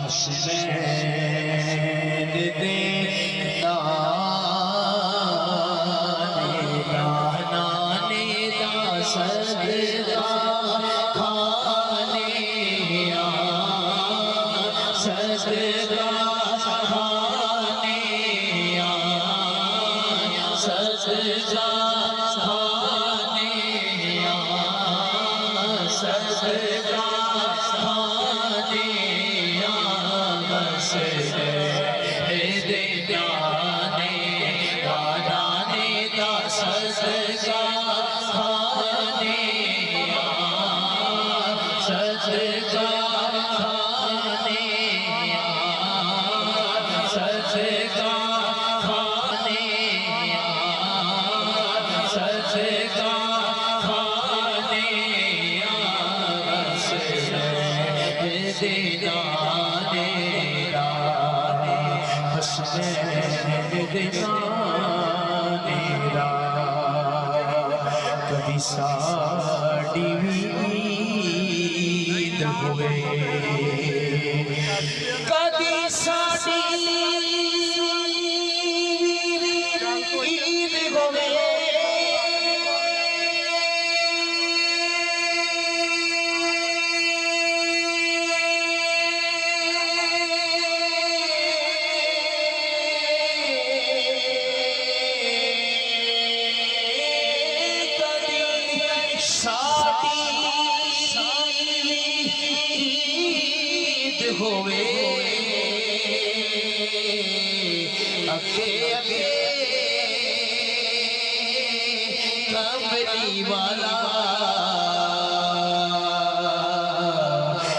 حسین دینا نانے دا صدقہ کھانے صدقہ کھانے صدقہ کھانے صدقہ کبھی ساڑی عید ہوئے کبھی ساڑی عید ہوئے ہوئے اکے اکے کملی والا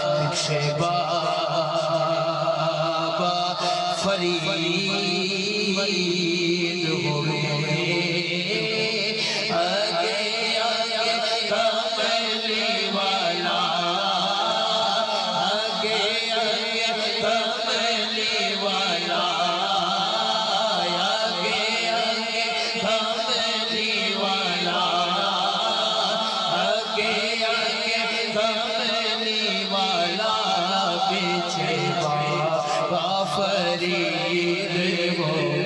پیچھے بابا فرید ہوئے فرید ہوئے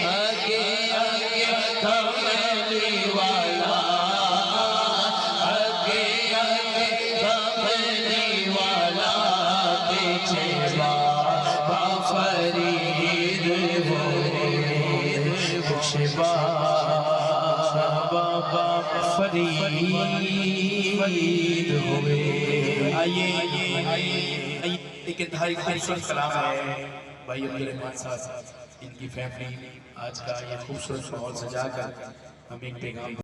آگے آگے کملی والا آگے آگے کملی والا پیچھے بابا فرید ہوئے پیچھے بابا فرید ہوئے آئیے ایک انتہائی خوبصورت کلام ہے بھائی عبدالرحمان صاحب ان کی فیملی آج کا یہ خوبصورت ماحول سجا کر ہمیں ایک پیغام